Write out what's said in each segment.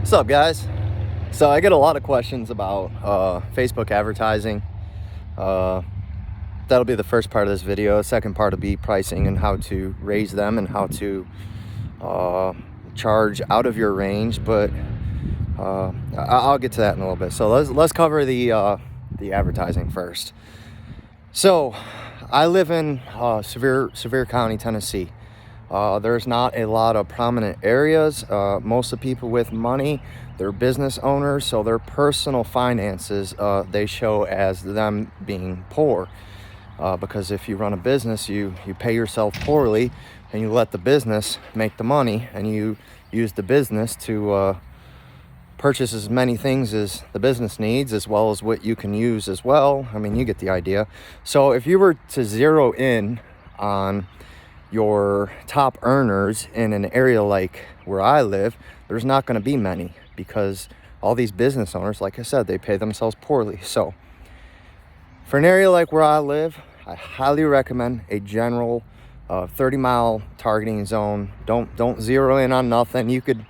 What's up, guys? So I get a lot of questions about Facebook advertising. Uh, that'll be the first part of this video. The second part will be pricing and how to raise them and how to charge out of your range. But I'll get to that in a little bit. So let's cover the advertising first. So I live in Sevier County, Tennessee. There's not a lot of prominent areas. Most of the people with money, they're business owners, so their personal finances, they show as them being poor. Because if you run a business, you pay yourself poorly and you let the business make the money, and you use the business to purchase as many things as the business needs, as well as what you can use as well. I mean, you get the idea. So if you were to zero in on your top earners in an area like where I live, there's not going to be many, because all these business owners, like I said, they pay themselves poorly. So for an area like where I live, I highly recommend a general 30-mile targeting zone. Don't zero in on nothing. You could,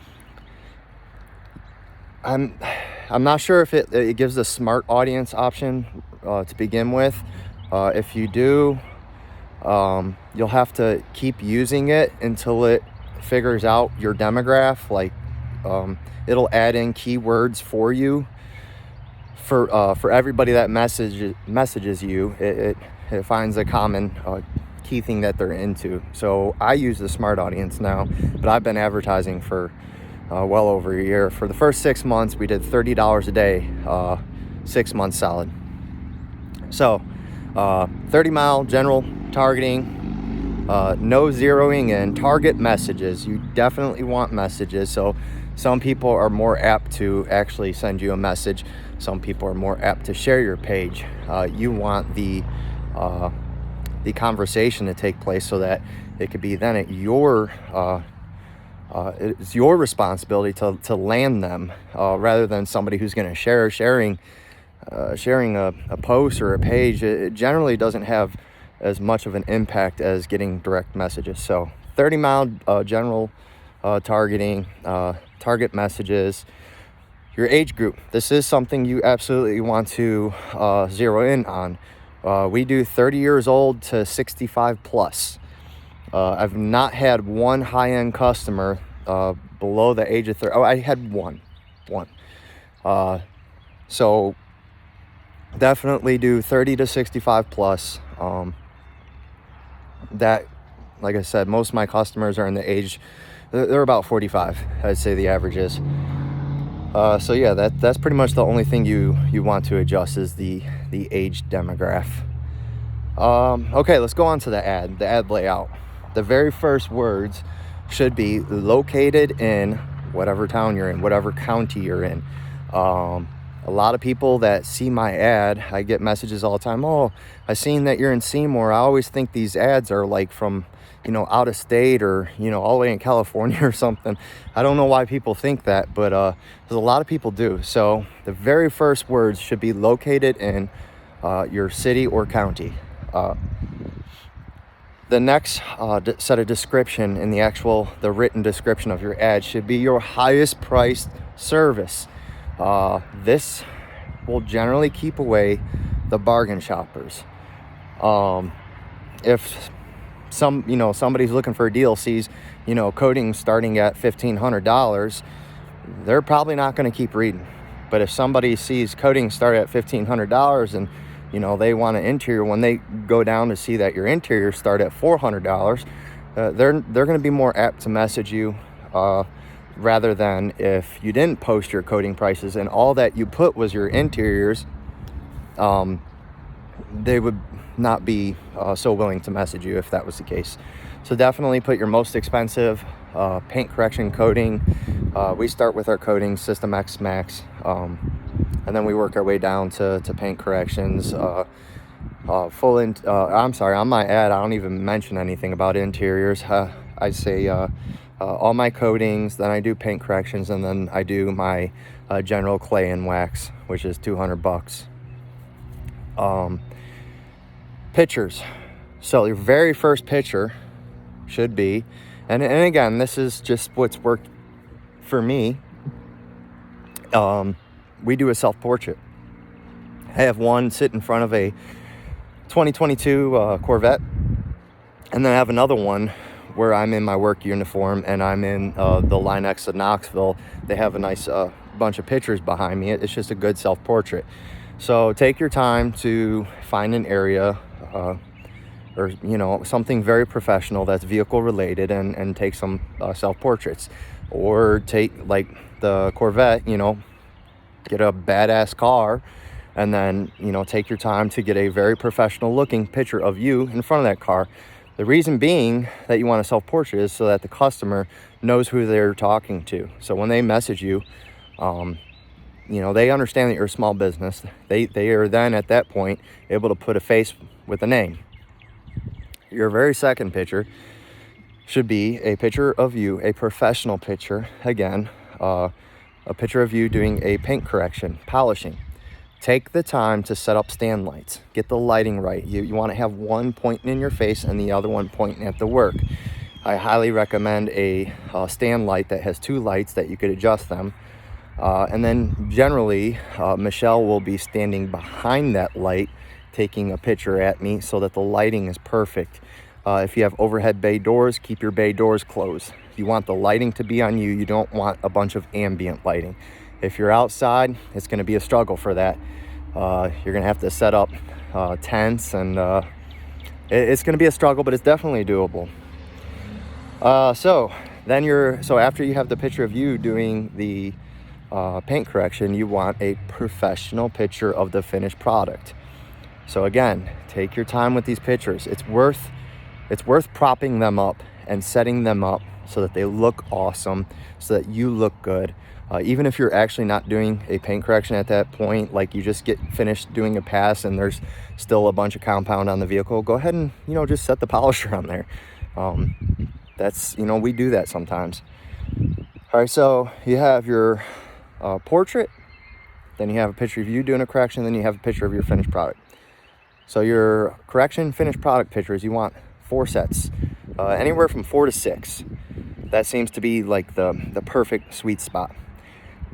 I'm not sure if it gives a smart audience option to begin with. If you do, you'll have to keep using it until it figures out your demographic. Like it'll add in keywords for you for everybody that messages you. It finds a common key thing that they're into. So I use the smart audience now, but I've been advertising for well over a year. For the first 6 months, we did $30 a day, 6 months solid. So 30-mile general targeting, no zeroing in. Target messages. You definitely want messages. So some people are more apt to actually send you a message. Some people are more apt to share your page. You want the conversation to take place so that it could be then at your it's your responsibility to land them, rather than somebody who's going to sharing a post or a page. It generally doesn't have as much of an impact as getting direct messages. So 30-mile general targeting, target messages. Your age group. This is something you absolutely want to zero in on. We do 30 years old to 65 plus. I've not had one high-end customer below the age of 30. Oh, I had one. So definitely do 30 to 65 plus. That, like I said, most of my customers are in the age, they're about 45, I'd say the average is. So yeah, that's pretty much the only thing you want to adjust is the age demographic. Okay, let's go on to the ad layout. The very first words should be located in whatever town you're in, whatever county you're in. A lot of people that see my ad, I get messages all the time. Oh, I seen that you're in Seymour. I always think these ads are like from, out of state, or, all the way in California or something. I don't know why people think that, but there's a lot of people do. So the very first words should be located in your city or county. The next set of description in the written description of your ad should be your highest priced service. This will generally keep away the bargain shoppers. If somebody's looking for a deal, sees, coating starting at $1,500, they're probably not going to keep reading. But if somebody sees coating start at $1,500 and they want an interior, when they go down to see that your interior start at $400, they're going to be more apt to message you, rather than if you didn't post your coating prices and all that you put was your interiors. They would not be so willing to message you if that was the case. So definitely put your most expensive paint correction coating. We start with our coating System X Max, and then we work our way down to paint corrections. On my ad, I don't even mention anything about interiors. I say all my coatings, then I do paint corrections, and then I do my general clay and wax, which is $200. Pictures. So your very first picture should be, and again, this is just what's worked for me. we do a self-portrait. I have one sit in front of a 2022 Corvette, and then I have another one where I'm in my work uniform and I'm in the line next to Knoxville. They have a nice bunch of pictures behind me. It's just a good self-portrait. So take your time to find an area or something very professional that's vehicle related, and take some self-portraits. Or take, like the Corvette, get a badass car, and then take your time to get a very professional looking picture of you in front of that car. The reason being that you want a self-portrait is so that the customer knows who they're talking to. So when they message you, they understand that you're a small business. They are then at that point able to put a face with a name. Your very second picture should be a picture of you, a professional picture. Again, a picture of you doing a paint correction, polishing. Take the time to set up stand lights. Get the lighting right. You want to have one pointing in your face and the other one pointing at the work. I highly recommend a stand light that has two lights that you could adjust them. And then generally, Michelle will be standing behind that light, taking a picture at me so that the lighting is perfect. If you have overhead bay doors, keep your bay doors closed. You want the lighting to be on you. You don't want a bunch of ambient lighting. If you're outside, it's going to be a struggle for that. You're going to have to set up tents, and it's going to be a struggle, but it's definitely doable. So after you have the picture of you doing the paint correction, you want a professional picture of the finished product. So again, take your time with these pictures. It's worth propping them up and setting them up so that they look awesome, so that you look good. Even if you're actually not doing a paint correction at that point, like you just get finished doing a pass and there's still a bunch of compound on the vehicle, go ahead and just set the polisher on there. That's we do that sometimes. All right, so you have your portrait, then you have a picture of you doing a correction, then you have a picture of your finished product. So your correction finished product pictures, you want 4 sets, anywhere from 4 to 6. That seems to be like the perfect sweet spot.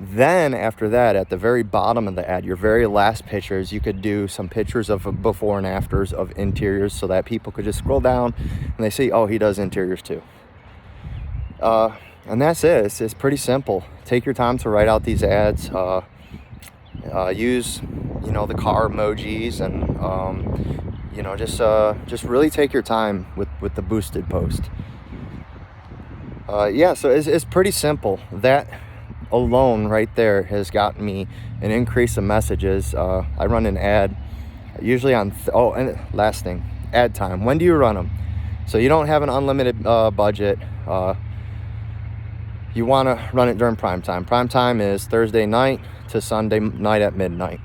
Then after that, at the very bottom of the ad, your very last pictures, you could do some pictures of before and afters of interiors so that people could just scroll down and they see, oh, he does interiors too. And that's it. It's pretty simple. Take your time to write out these ads. Use the car emojis, and just really take your time with the boosted post. So it's pretty simple. That alone right there has gotten me an increase of messages. I run an ad usually on and last thing, ad time. When do you run them? So you don't have an unlimited budget. You want to run it during prime time. Prime time is Thursday night to Sunday night at midnight.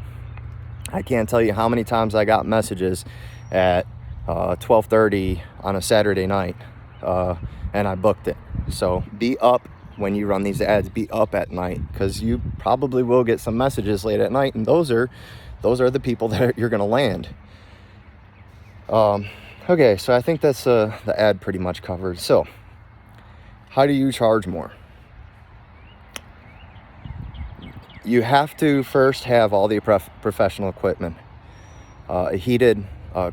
I can't tell you how many times I got messages at 12:30 on a Saturday night, and I booked it. So be up when you run these ads. Be up at night, because you probably will get some messages late at night, and those are the people that you're going to land. Okay, so I think that's the ad pretty much covered. So how do you charge more? You have to first have all the professional equipment. A heated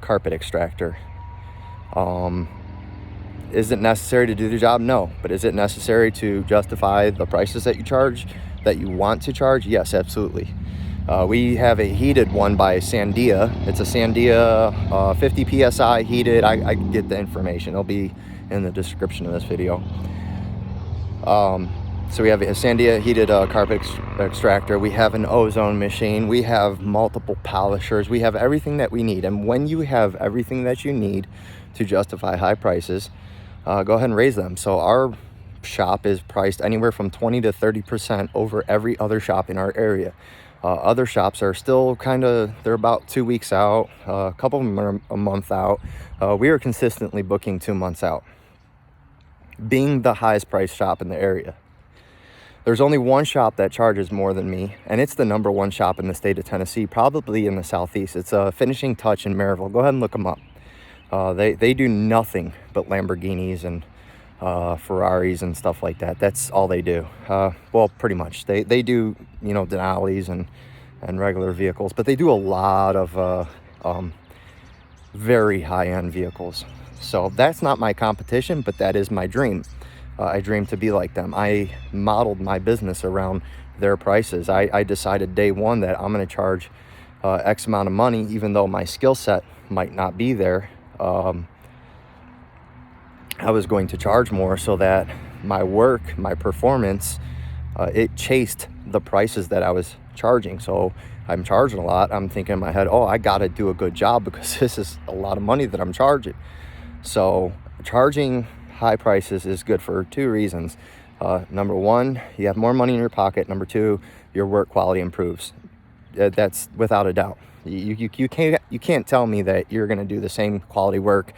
carpet extractor. Is it necessary to do the job? No. But is it necessary to justify the prices that you want to charge? Yes, absolutely. We have a heated one by Sandia. It's a Sandia 50 PSI heated. I get the information. It'll be in the description of this video. So we have a Sandia heated carpet extractor. We have an ozone machine. We have multiple polishers. We have everything that we need. And when you have everything that you need to justify high prices, go ahead and raise them. So our shop is priced anywhere from 20 to 30% over every other shop in our area. Other shops are still they're about 2 weeks out. A couple of them are a month out. We are consistently booking 2 months out, being the highest priced shop in the area. There's only one shop that charges more than me, and it's the #1 shop in the state of Tennessee, probably in the Southeast. It's a Finishing Touch in Maryville. Go ahead and look them up. They do nothing but Lamborghinis and Ferraris and stuff like that. That's all they do. Well, pretty much. They do, you know, Denali's and regular vehicles, but they do a lot of very high-end vehicles. So that's not my competition, but that is my dream. I dream to be like them. I modeled my business around their prices. I decided day one that I'm going to charge X amount of money, even though my skill set might not be there. I was going to charge more so that my work, my performance, it chased the prices that I was charging. So I'm charging a lot. I'm thinking in my head, oh, I got to do a good job because this is a lot of money that I'm charging. So charging high prices is good for two reasons. Number one, you have more money in your pocket. Number two, your work quality improves. That's without a doubt. You can't tell me that you're going to do the same quality work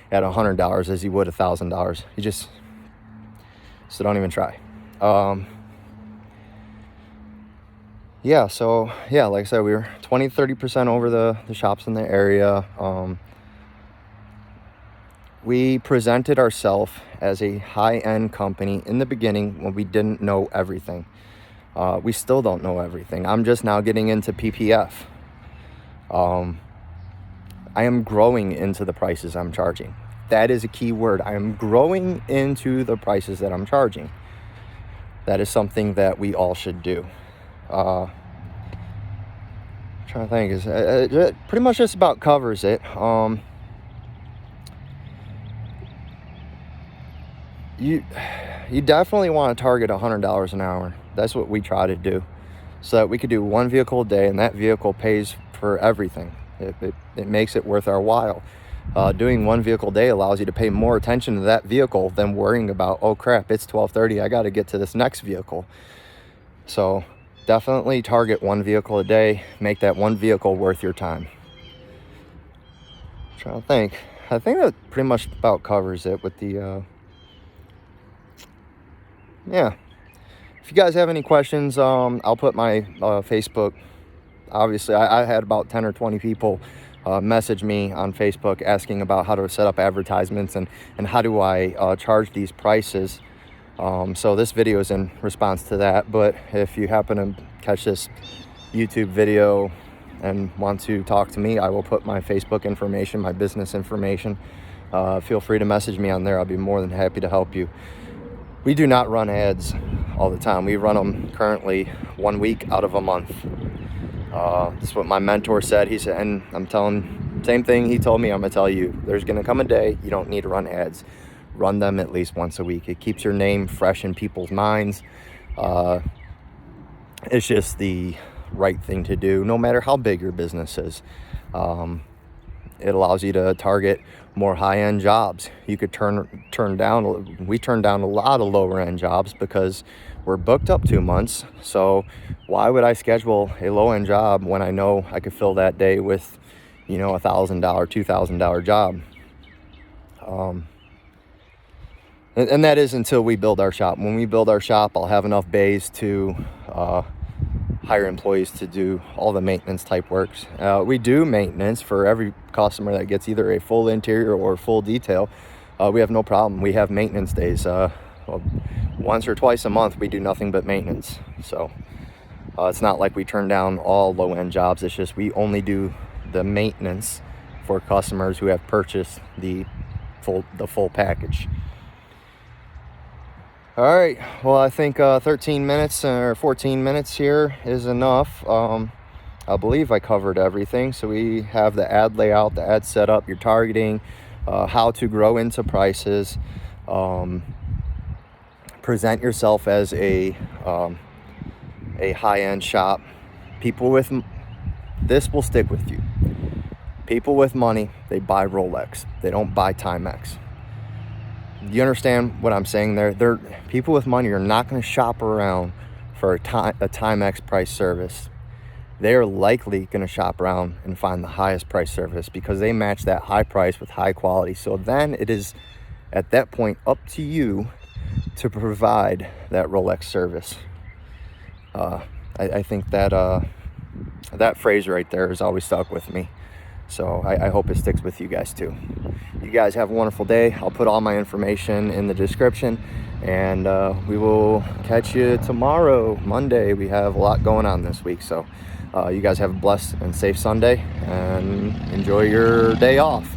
at $100 as you would $1,000. So don't even try. Yeah, so yeah, like I said, we were 20-30% over the shops in the area. We presented ourselves as a high-end company in the beginning when we didn't know everything. We still don't know everything. I'm just now getting into PPF. I am growing into the prices I'm charging. That is a key word. I am growing into the prices that I'm charging. That is something that we all should do. I'm trying to think, it pretty much just about covers it. You definitely want to target $100 an hour. That's what we try to do, so that we could do one vehicle a day, and that vehicle pays for everything. It makes it worth our while. Doing one vehicle a day allows you to pay more attention to that vehicle than worrying about, oh crap, it's 12:30, I got to get to this next vehicle. So definitely target one vehicle a day. Make that one vehicle worth your time. I'm trying to think. I think that pretty much about covers it with the yeah. If you guys have any questions, I'll put my Facebook. Obviously, I had about 10 or 20 people message me on Facebook asking about how to set up advertisements and how do I charge these prices. So this video is in response to that. But if you happen to catch this YouTube video and want to talk to me, I will put my Facebook information, my business information. Feel free to message me on there. I'll be more than happy to help you. We do not run ads all the time. We run them currently 1 week out of a month. That's what my mentor said. He said, and I'm telling, same thing he told me, I'm gonna tell you. There's gonna come a day you don't need to run ads. Run them at least once a week. It keeps your name fresh in people's minds. It's just the right thing to do, no matter how big your business is. It allows you to target more high-end jobs. You could turn down, we turn down a lot of lower-end jobs because we're booked up 2 months. So why would I schedule a low-end job when I know I could fill that day with, you know, $1,000, $2,000 job? And that is until we build our shop. When we build our shop, I'll have enough bays to hire employees to do all the maintenance type works. We do maintenance for every customer that gets either a full interior or full detail. We have no problem. We have maintenance days. Once or twice a month, we do nothing but maintenance. So it's not like we turn down all low-end jobs. It's just we only do the maintenance for customers who have purchased the full package. All right, well, I think 13 minutes or 14 minutes here is enough. I believe I covered everything. So we have the ad layout, the ad setup, your targeting, how to grow into prices, present yourself as a high-end shop. People with this will stick with you. People with money, they buy Rolex. They don't buy Timex. You understand what I'm saying there? They're people with money are not going to shop around for a Timex price service. They are likely going to shop around and find the highest price service because they match that high price with high quality. So then it is at that point up to you to provide that Rolex service. I think that that phrase right there has always stuck with me. So I hope it sticks with you guys too. You guys have a wonderful day. I'll put all my information in the description, and we will catch you tomorrow, Monday. We have a lot going on this week, so you guys have a blessed and safe Sunday, and enjoy your day off.